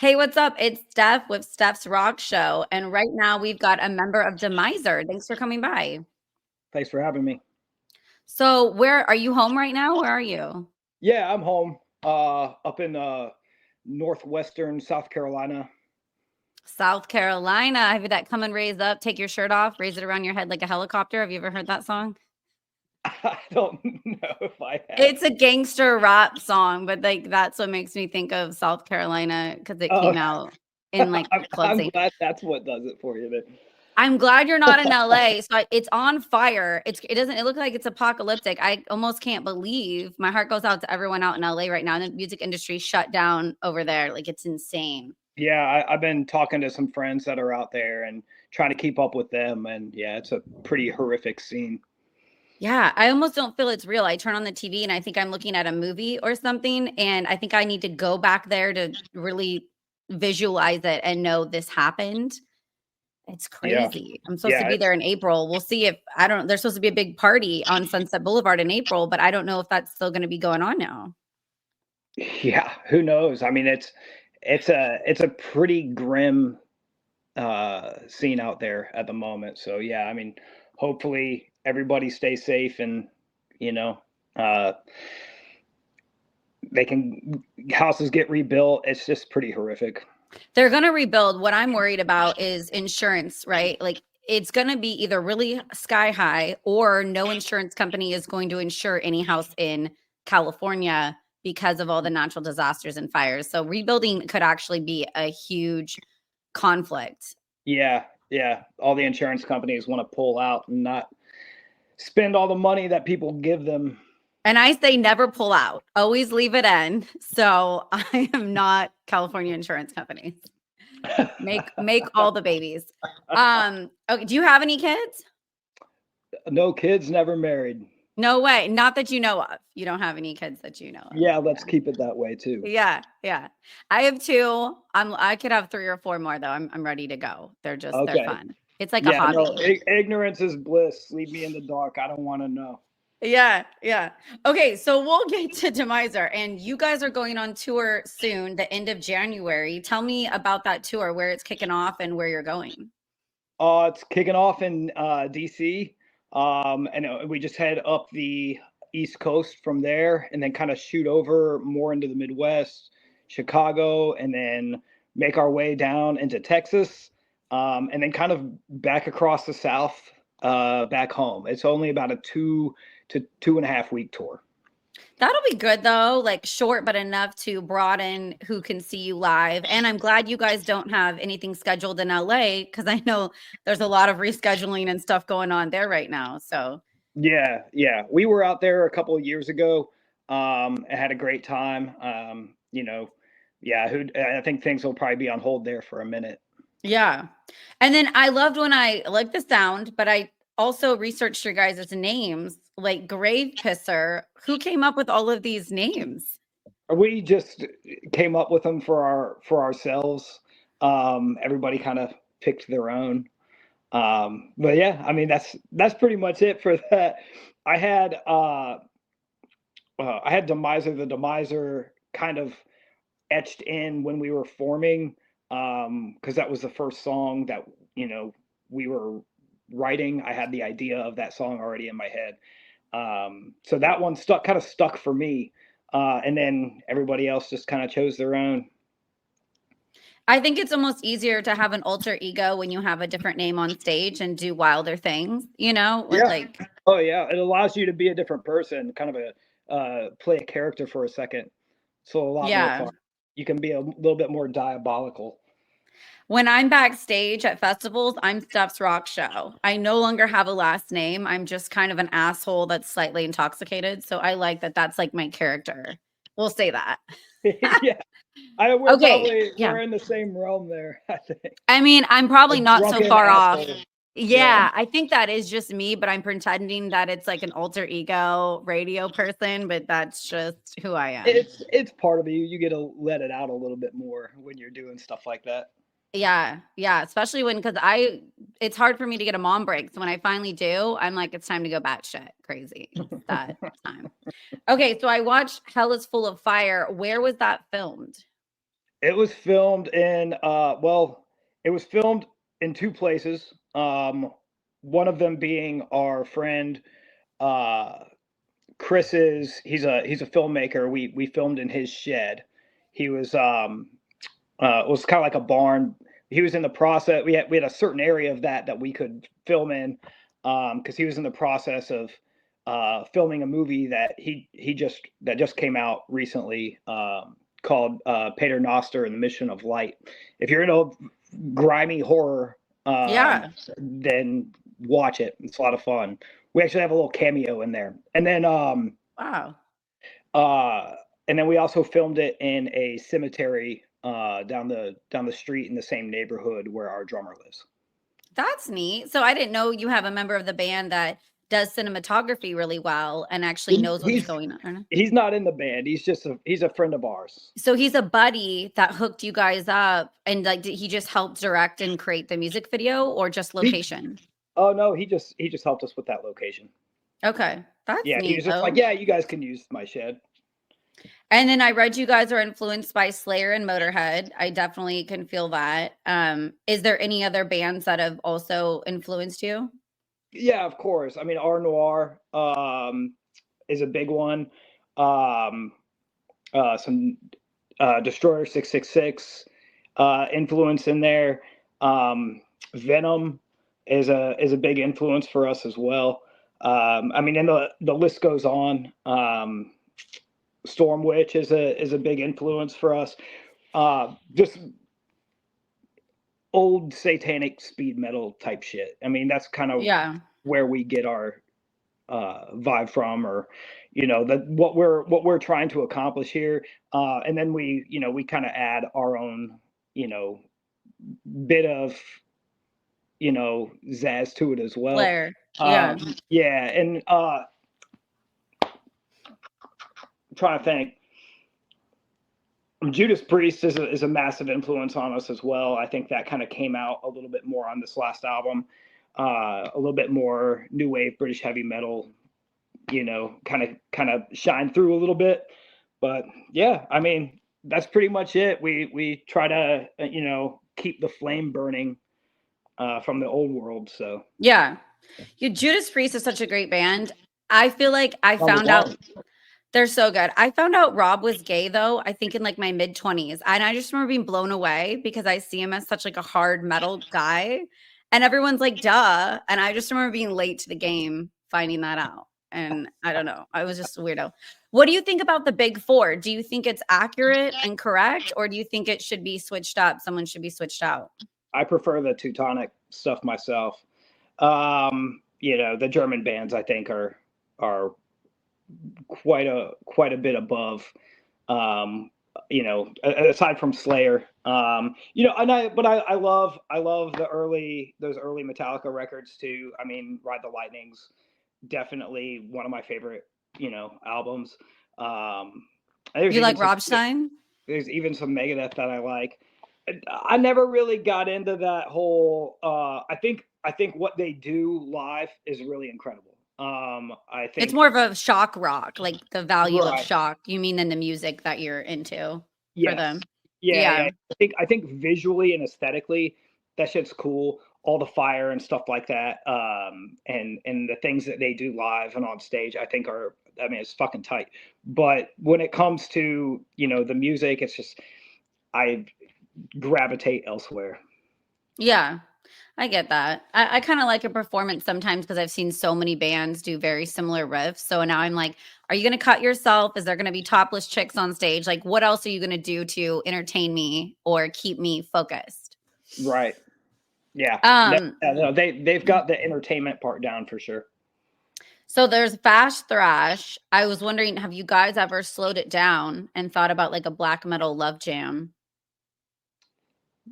Hey, what's up? It's Steph with Steph's Rock Show. And right now we've got a member of Demiser. Thanks for coming by. Thanks for having me. So, where are you home right now? Where are you? Yeah, I'm home. Up in northwestern South Carolina. South Carolina. Have you that come and raise up, take your shirt off, raise it around your head like a helicopter? Have you ever heard that song? I don't know if I have. It's a gangster rap song, but like that's what makes me think of South Carolina because it Oh, came out in like I'm, the club I'm scene. glad that's what does it for you. I'm glad you're not in LA. So it's on fire. It looks like it's apocalyptic. I almost can't believe my heart goes out to everyone out in LA right now. The music industry shut down over there. Like it's insane. Yeah, I've been talking to some friends that are out there and trying to keep up with them, and yeah, it's a pretty horrific scene. Yeah, I almost don't feel it's real. I turn on the TV and I think I'm looking at a movie or something. And I think I need to go back there to really visualize it and know this happened. It's Yeah, crazy. I'm supposed to yeah, be there in April. We'll see if I don't there's supposed to be a big party on Sunset Boulevard in April, but I don't know if that's still going to be going on now. yeah. Who knows? I mean, it's a pretty grim scene out there at the moment. So yeah, I mean, hopefully everybody stays safe and you know uh, they can houses get rebuilt. It's just pretty horrific. They're going to rebuild. What I'm worried about is insurance, right? Like it's going to be either really sky high or no insurance company is going to insure any house in California because of all the natural disasters and fires. So rebuilding could actually be a huge conflict. Yeah, yeah. All the insurance companies want to pull out and not spend all the money that people give them. And I say never pull out. Always leave it in. So I am not California insurance company. Make all the babies. Okay, do you have any kids? No kids, never married. No way. Not that you know of. You don't have any kids that you know of. Yeah, let's keep it that way too. Yeah, yeah. I have 2. I could have 3 or 4 more though. I'm ready to go. They're Okay. fun. It's like a Yeah, no, hobby. ignorance is bliss. Leave me in the dark. I don't want to know. Yeah, yeah. Okay, so we'll get to Demiser, and you guys are going on tour soon, the end of January. Tell me about that tour, where it's kicking off and where you're going. It's kicking off in DC, and we just head up the East Coast from there, and then kind of shoot over more into the Midwest, Chicago, and then make our way down into Texas, and then kind of back across the South, back home. It's only about a 2 to 2.5 week tour. That'll be good though, like short but enough to broaden who can see you live. And I'm glad you guys don't have anything scheduled in LA because I know there's a lot of rescheduling and stuff going on there right now. So Yeah, yeah. We were out there a couple of years ago. And had a great time. Yeah. Who I think things will probably be on hold there for a minute. yeah. And then I loved when I like the sound, but I also researched your guys' names, like Grave Pisser. Who came up with all of these names? We just came up with them for ourselves. Everybody kind of picked their own. But yeah, I mean that's pretty much it for that. I had uh, I had Demiser, the Demiser kind of etched in when we were forming, because that was the first song that we were writing. I had the idea of that song already in my head, so that one stuck for me, and then everybody else just kind of chose their own. I think it's almost easier to have an alter ego when you have a different name on stage and do wilder things, with Yeah. like, Oh yeah, it allows you to be a different person, kind of a play a character for a second. So a lot more yeah. fun. You can be a little bit more diabolical. When I'm backstage at festivals, I'm Steph's Rock Show. I no longer have a last name. I'm just kind of an asshole that's slightly intoxicated. So I like that that's like my character. We'll say that. Yeah, I we're Okay. probably Yeah. we're in the same realm there. I think I mean, I'm a probably not so drunken far off. asshole. Yeah, Yeah, I think that is just me, but I'm pretending that it's like an alter ego radio person, but that's just who I am. it's part of you. You get to let it out a little bit more when you're doing stuff like that. Yeah, yeah, especially when because it's hard for me to get a mom break. So when I finally do, I'm like, it's time to go batshit crazy. It's that time. Okay, so I watched Hell is Full of Fire. Where was that filmed? It was filmed in well, it was filmed in two places. One of them being our friend uh Chris's. He's a filmmaker. We filmed in his shed. He was it was kind of like a barn. He was in the process. We had a certain area of that we could film in, because he was in the process of filming a movie that just came out recently, called Pater Noster and the Mission of Light. If you're into grimy horror, Yeah. then watch it. It's a lot of fun. We actually have a little cameo in there, Wow. uh, and then we also filmed it in a cemetery down the street in the same neighborhood where our drummer lives. That's neat. So I didn't know you have a member of the band that does cinematography really well and actually He, knows what's he's going on. he's not in the band. He's a friend of ours. So he's a buddy that hooked you guys up, and like did he just help direct and create the music video or just He, location? oh no, he just helped us with that location. Okay. That's Yeah, he neat was just like, though. yeah, you guys can use my shed. And then I read you guys are influenced by Slayer and Motorhead. I definitely can feel that. Is there any other bands that have also influenced you? Yeah, of course. I mean, R Noir is a big one. Um, some Destroyer 666 influence in there. Venom is a big influence for us as well. I mean, and the list goes on. Storm Witch is a big influence for us. Just old satanic speed metal type shit. I mean, that's kind of Yeah. where we get our vibe from, or that what we're trying to accomplish here. And then we kind of add our own you know bit of zazz to it as well. Flair. Yeah. Yeah, and I'm trying to think. Judas Priest is a massive influence on us as well. I think that kind of came out a little bit more on this last album. A little bit more new wave British heavy metal, kind of shine through a little bit. But yeah, I mean, that's pretty much it. We try to keep the flame burning from the old world. So Yeah. You Judas Priest is such a great band. I feel like I on the found out wall. they're so good. I found out Rob was gay though, I think in like my mid-20s. And I just remember being blown away because I see him as such like a hard metal guy. And everyone's like, duh. And I just remember being late to the game finding that out. And I don't know. I was just a weirdo. What do you think about the big four? Do you think it's accurate and correct? Or do you think it should be switched up? Someone should be switched out? I prefer the Teutonic stuff myself. The German bands I think are quite a bit above. Um, Aside from Slayer, I love those early Metallica records too. I mean, Ride the Lightning's definitely one of my favorite albums. Um, there's You even like some Robstein? there's even some Megadeth that I like. I never really got into that whole. I think what they do live is really incredible. I It's think more of a shock rock, like the value of right. shock. You mean than the music that you're into for them? Yes. Yeah, Yeah. yeah. I think visually and aesthetically, that shit's cool. All the fire and stuff like that, and the things that they do live and on stage, I think are. I mean, it's fucking tight. But when it comes to the music, it's just I gravitate elsewhere. Yeah. I get that. I kind of like a performance sometimes because I've seen so many bands do very similar riffs. So now I'm like, are you going to cut yourself? Is there going to be topless chicks on stage? Like, what else are you going to do to entertain me or keep me focused? Right. Yeah. Um, No, they've got the entertainment part down for sure. so there's fast thrash. I was wondering, have you guys ever slowed it down and thought about like a black metal love jam?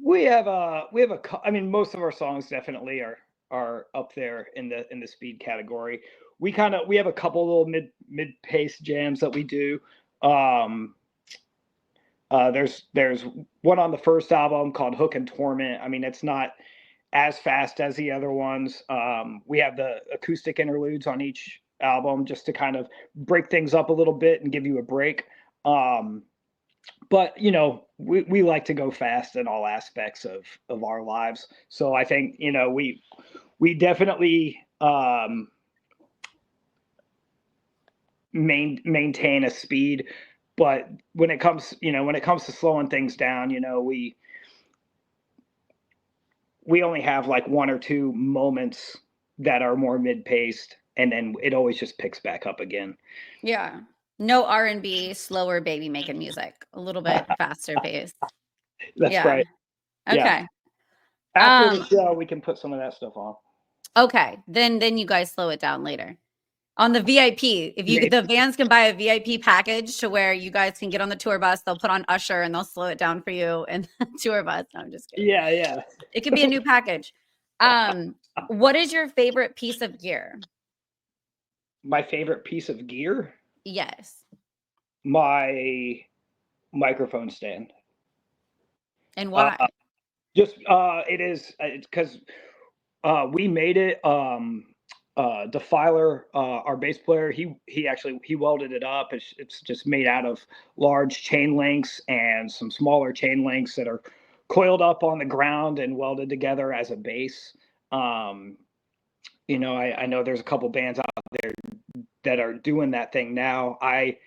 I mean, most of our songs definitely are up there in the speed category. We have a couple little mid pace jams that we do. Um, there's one on the first album called Hook and Torment. I mean, it's not as fast as the other ones. We have the acoustic interludes on each album just to kind of break things up a little bit and give you a break. But we like to go fast in all aspects of our lives. So I think, we definitely maintain a speed, but when it comes to slowing things down, we only have like one or two moments that are more mid-paced, and then it always just picks back up again. Yeah. No R&B, slower baby making music, a little bit faster pace. That's Yeah. right. Yeah. Okay. After the Um, show, we can put some of that stuff on. okay. Then you guys slow it down later. On the VIP, if you Maybe. the vans can buy a VIP package to where you guys can get on the tour bus, they'll put on Usher and they'll slow it down for you and the tour bus. No, I'm just kidding. Yeah, yeah. It could be a new package. What is your favorite piece of gear? My favorite piece of gear, Yes. my microphone stand. And Uh, why? just it is it's because we made it. Defiler, our bass player, he welded it up. It's just made out of large chain links and some smaller chain links that are coiled up on the ground and welded together as a base. Um, I know there's a couple bands out there that are doing that thing now. I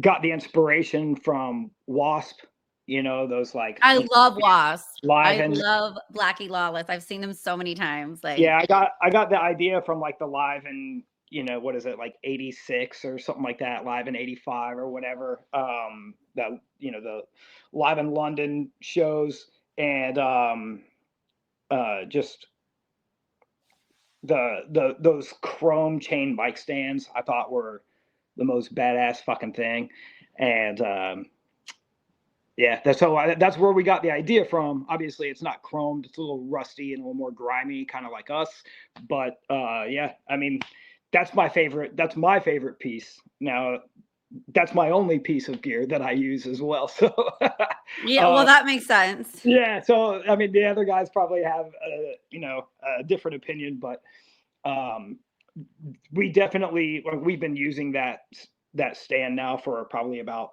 got the inspiration from Wasp, those like I love Wasp. live I and love Blackie Lawless. I've seen them so many times. Like, yeah, I got the idea from like the live in, what is it, like 86 or something like that, live in 85 or whatever. That the live in London shows, and just the those chrome chain bike stands I thought were the most badass fucking thing. And yeah, that's where we got the idea from. Obviously, it's not chromed; it's a little rusty and a little more grimy, kind of like us. But yeah, I mean, that's my favorite. That's my favorite piece. Now, that's my only piece of gear that I use as well. So, yeah, well, uh, that makes sense. yeah. So, I mean, the other guys probably have a different opinion, but um, we've been using that stand now for probably about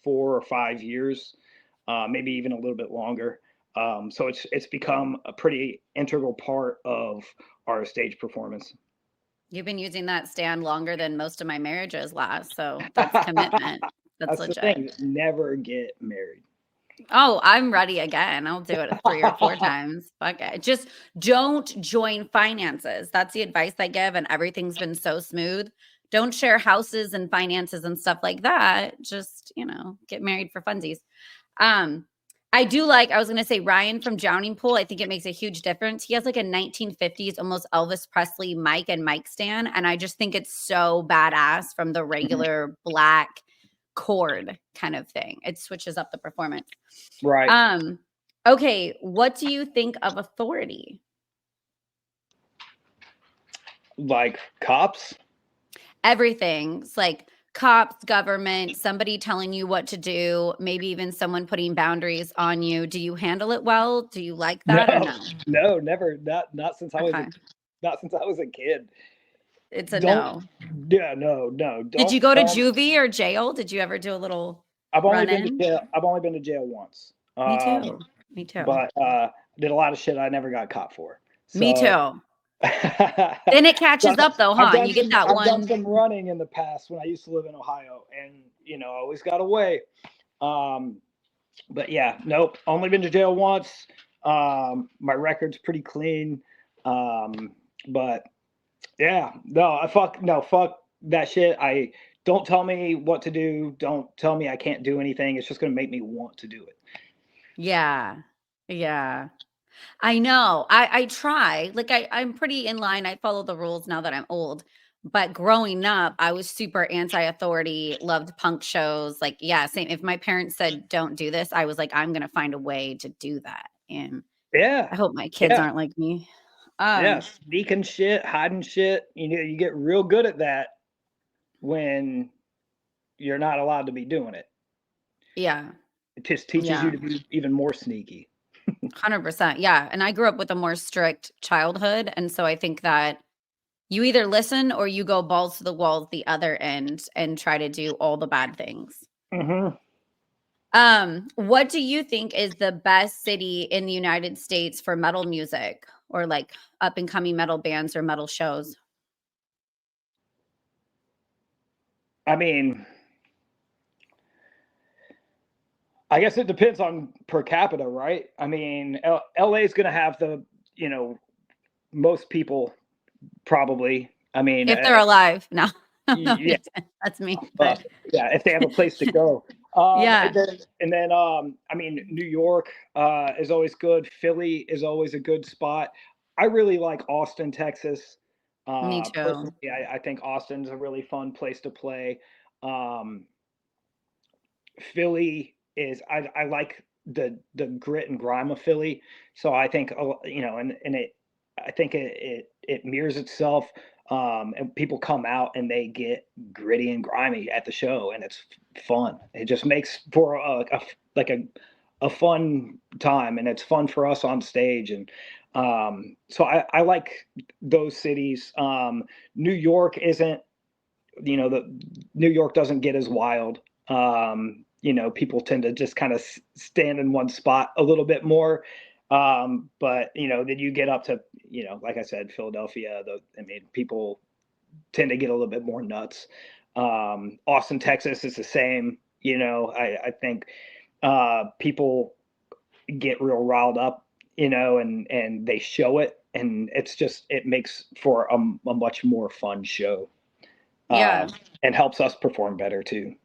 4 or 5 years, maybe even a little bit longer. So it's become a pretty integral part of our stage performance. You've been using that stand longer than most of my marriages last, so that's commitment. That's That's the legit. thing. Never get married. Oh, I'm ready again. I'll do it 3 or 4 times. Fuck it. Just don't join finances. That's the advice I give, and everything's been so smooth. Don't share houses and finances and stuff like that. Just, get married for funsies. Um, I was gonna say Ryan from Drowning Pool. I think it makes a huge difference. He has like a 1950s almost Elvis Presley mic and mic stand. And I just think it's so badass from the regular black cord kind of thing. It switches up the performance. Right. Um, okay, what do you think of authority? Like cops. Everything. It's like cops, government, somebody telling you what to do, maybe even someone putting boundaries on you. Do you handle it well? Do you like No, that or no? no, never. Not since I was Okay. not since I was a kid. It's a Don't. no. Yeah, no, no. Did you Don't go to tell me. juvie or jail? Did you ever do a little I've only run been to in? jail. I've only been to jail once. Me too. Me too. But did a lot of shit I never got caught for. Me So, too. so Then it catches up though, huh? And you get that I've done one. some running in the past when I used to live in Ohio, and I always got away. Um, but yeah, nope. Only been to jail once. My record's pretty clean. But yeah, fuck that shit. I don't tell me what to do. Don't tell me I can't do anything. It's just gonna make me want to do it. Yeah. Yeah. I know. I try. Like I'm pretty in line. I follow the rules now that I'm old. But growing up, I was super anti-authority, loved punk shows. Like, yeah, same. If my parents said don't do this, I was like, I'm gonna find a way to do that. And Yeah, I hope my kids yeah, aren't like me. yeah. Um, Sneaking shit, hiding shit. You get real good at that when you're not allowed to be doing it. yeah. It just teaches you Yeah. to be even more sneaky. 100%. Yeah. And I grew up with a more strict childhood. And so I think that you either listen or you go balls to the walls the other end and try to do all the bad things. Hmm. What do you think is the best city in the United States for metal music or like up and coming metal bands or metal shows? I mean, I guess it depends on per capita, right? I mean, LA is going to have the, you know, most people probably. I mean, If they're alive. No. No, yeah, that's me, uh, but yeah, if they have a place to go. yeah, I mean, New York is always good. Philly is always a good spot. I really like Austin, Texas. me too. Personally, I think Austin's a really fun place to play. Um, Philly is I like the grit and grime of Philly. So I think you know, and it I think it mirrors itself. And people come out and they get gritty and grimy at the show, and it's fun. It just makes for like a fun time, and it's fun for us on stage. And so I like those cities. New York isn't, you know, the New York doesn't get as wild. You know, people tend to just kind of stand in one spot a little bit more. But you know, then you get up to, you know, like I said, Philadelphia. I mean, people tend to get a little bit more nuts. Austin, Texas is the same. You know, I think people get real riled up, you know, and they show it, and it's just it makes for a much more fun show, uh, Yeah. and helps us perform better too.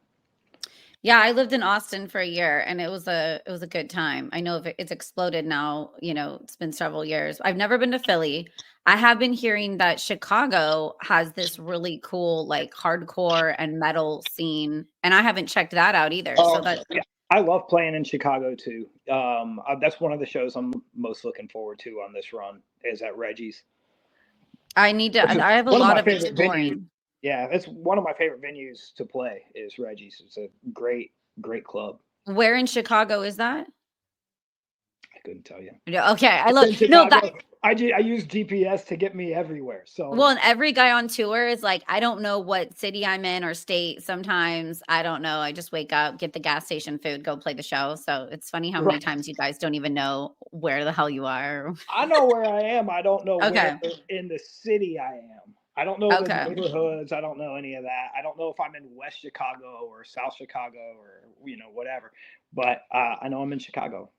Yeah, I lived in Austin for a year and it was a good time. I know it's exploded now, it's been several years. I've never been to Philly. I have been hearing that Chicago has this really cool like hardcore and metal scene, and I haven't checked that out either. So Oh that yeah, I love playing in Chicago too. That's one of the shows I'm most looking forward to on this run is at Reggie's, I need to which is I have a one of lot my of favorite venues. exploring. Yeah, it's one of my favorite venues to play is Reggie's. It's a great club. Where in Chicago is that? I couldn't tell you. No, okay. I It's love in no that Chicago. I use GPS to get me everywhere. So Well, and every guy on tour is like, I don't know what city I'm in or state. Sometimes I don't know. I just wake up, get the gas station food, go play the show. So it's funny how many right. times you guys don't even know where the hell you are. I know where I am. I don't know where Okay. in the city I am. I don't know the Okay. neighborhoods. I don't know any of that. I don't know if I'm in West Chicago or South Chicago or, you know, whatever. But I know I'm in Chicago.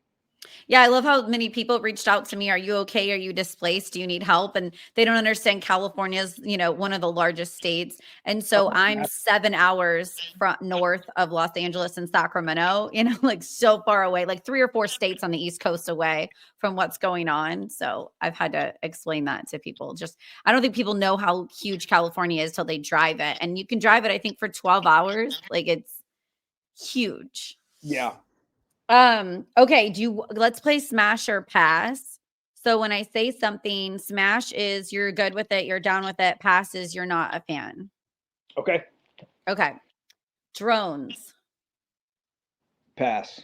Yeah, I love how many people reached out to me. Are you okay? Are you displaced? Do you need help? And they don't understand California's, one of the largest states. And so Oh, I'm 7 hours from north of Los Angeles and Sacramento, like so far away, like 3 or 4 states on the East Coast away from what's going on. So I've had to explain that to people. Just, I don't think people know how huge California is till they drive it. And you can drive it, I think, for 12 hours. Like it's huge. yeah. Okay, let's play smash or pass. So when I say something, smash is you're good with it, you're down with it, pass is you're not a fan. Okay. Okay. Drones, Pass.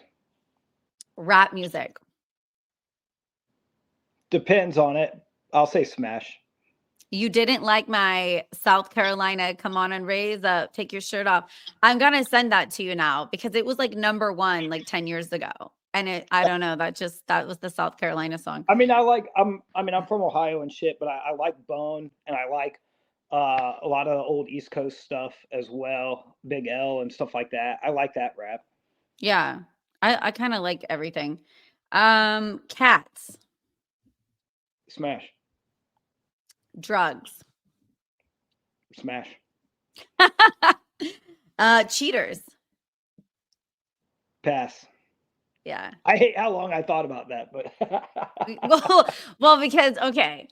rap music. Depends on it. I'll say smash. You didn't like my South Carolina, come on and raise up, take your shirt off. I'm gonna send that to you now because it was like number one like 10 years ago. And I don't know, that was the South Carolina song. I mean, I'm from Ohio and shit, but I like Bone and I like a lot of old East Coast stuff as well, Big L and stuff like that. I like that rap. Yeah. I kind of like everything. Cats, Smash. drugs. Smash. Cheaters. Pass. Yeah. I hate how long I thought about that, but Well, well, because okay,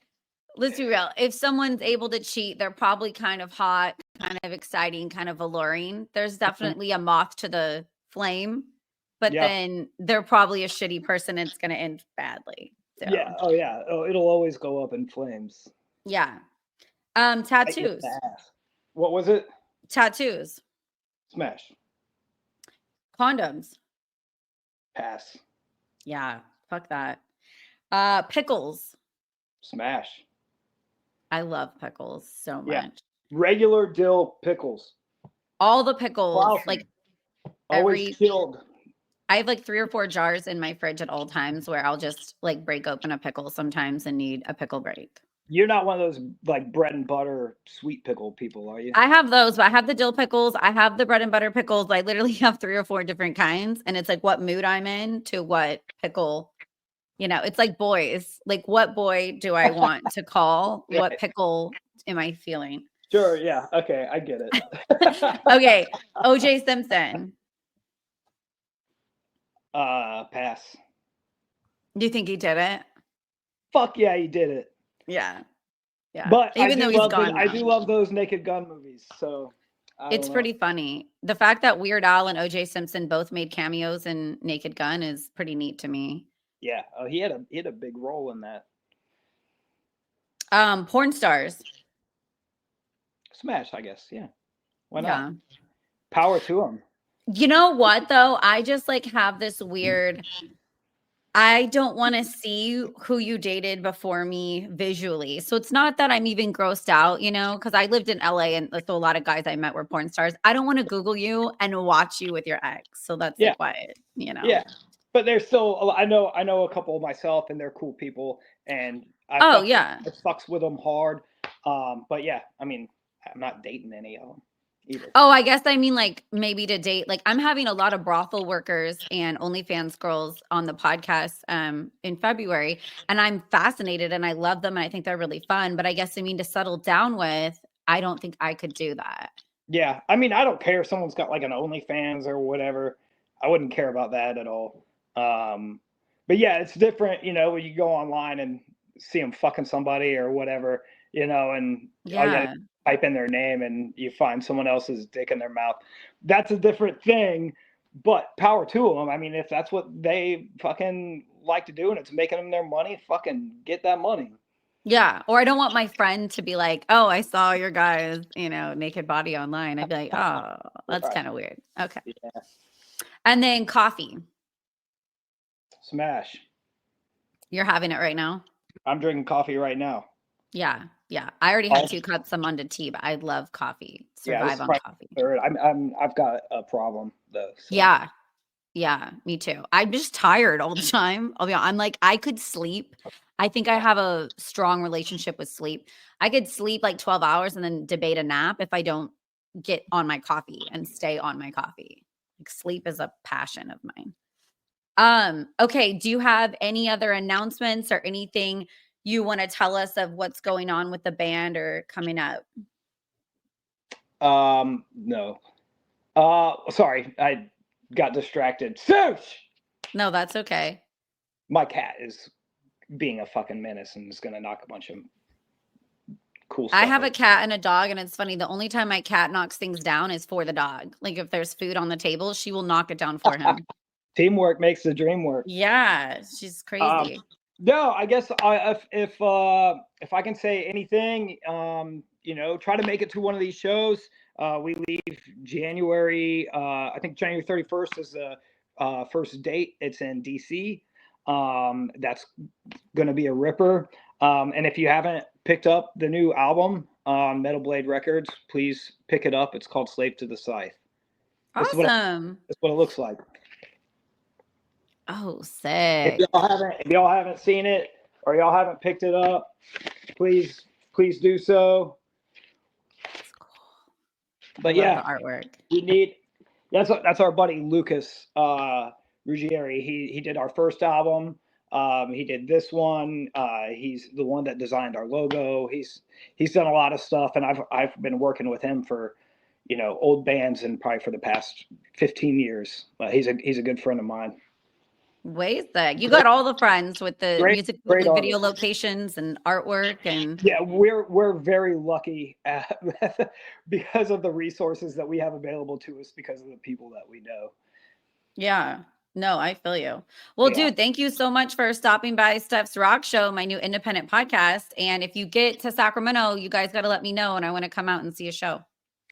let's be real. If someone's able to cheat, they're probably kind of hot, kind of exciting, kind of alluring. There's definitely a moth to the flame, but yeah, then they're probably a shitty person and it's going to end badly. yeah, So, oh yeah, oh, it'll always go up in flames. yeah. Right in the Tattoos. ass. What was it? Tattoos. Smash. Condoms. Pass. Yeah, fuck that. Pickles. Smash. I love pickles so Yeah. much. Regular dill pickles. All the pickles, Wow. like Always every chilled. I have like 3 or 4 jars in my fridge at all times where I'll just like break open a pickle sometimes and need a pickle break. You're not one of those like bread and butter sweet pickle people, are you? I have those, but I have the dill pickles. I have the bread and butter pickles. I literally have 3 or 4 different kinds, and it's like what mood I'm in to what pickle. It's like boys. Like, what boy do I want to call? What Right. pickle am I feeling? Sure. Yeah. Okay. I get it. Okay, OJ Simpson. Pass. Do you think he did it? Fuck yeah, he did it. Yeah. Yeah. But Even though he's gone I now. do love those Naked Gun movies. So I It's don't know. pretty funny. The fact that Weird Al and OJ Simpson both made cameos in Naked Gun is pretty neat to me. Yeah. He had a big role in that. Porn stars. Smash, I guess. Yeah. Why not? Yeah. Power to him. You know what though? I just like have this weird I don't want to see who you dated before me visually. So it's not that I'm even grossed out, because I lived in LA and so a lot of guys I met were porn stars. I don't want to Google you and watch you with your ex. So that's Yeah. like why. Yeah. But there's still I know a couple myself and they're cool people and Oh yeah. I fucks with them hard. But yeah, I mean, I'm not dating any of them either. Oh, I guess I mean like maybe to date. Like I'm having a lot of brothel workers and OnlyFans girls on the podcast in February, and I'm fascinated and I love them and I think they're really fun. But I guess I mean to settle down with, I don't think I could do that. Yeah, I mean, I don't care if someone's got like an OnlyFans or whatever. I wouldn't care about that at all. Um, but yeah, it's different, when you go online and see them fucking somebody or whatever, and all you got to Yeah. type in their name and you find someone else's dick in their mouth. That's a different thing. But power to them. I mean, if that's what they fucking like to do and it's making them their money, fucking get that money. Yeah. Or I don't want my friend to be like, oh, I saw your guy's, naked body online. I'd be like, oh, that's Right. kind of weird. Okay. Yeah. And then coffee. Smash. You're having it right now? I'm drinking coffee right now. Yeah. Yeah. I already had 2 cups. I'm on to tea, but I love coffee. Yeah, this Survive is on probably coffee. third. I've got a problem though. So. Yeah. Yeah, me too. I'm just tired all the time. I'm like, I could sleep. I think I have a strong relationship with sleep. I could sleep like 12 hours and then debate a nap if I don't get on my coffee and stay on my coffee. Like sleep is a passion of mine. Okay, do you have any other announcements or anything you want to tell us of what's going on with the band or coming up? No. Sorry, I got distracted. Search. No, that's okay. My cat is being a fucking menace and is gonna knock a bunch of cool stuff. I have a cat and a dog, and it's funny. The only time my cat knocks things down is for the dog. Like if there's food on the table, she will knock it down for him. Teamwork makes the dream work. Yeah, she's crazy. No, I guess if I can say anything, try to make it to one of these shows. We leave January. I think January 31st is the first date. It's in DC. That's going to be a ripper. And if you haven't picked up the new album on Metal Blade Records, please pick it up. It's called Slave to the Scythe. Awesome. That's what it looks like. Oh, sick. If y'all haven't seen it or y'all haven't picked it up, please do so. That's cool. But I yeah, love the artwork. we need that's our buddy Lucas Ruggieri. He did our first album. He did this one. He's the one that designed our logo. He's done a lot of stuff, and I've been working with him for old bands and probably for the past 15 years. He's a good friend of mine. Way sick. You got all the friends with the music great video artist. locations and artwork and Yeah, we're very lucky because of the resources that we have available to us because of the people that we know. yeah. No, I feel you. Well, dude, thank you so much for stopping by Stefs Rock Show, my new independent podcast. And if you get to Sacramento, you guys got to let me know, and I want to come out and see a show.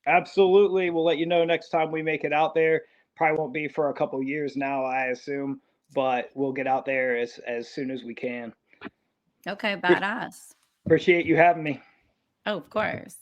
Absolutely. We'll let you know next time we make it out there. Probably won't be for a couple years now, I assume, but we'll get out there as soon as we can. Okay, badass. Appreciate you having me. Oh, of course.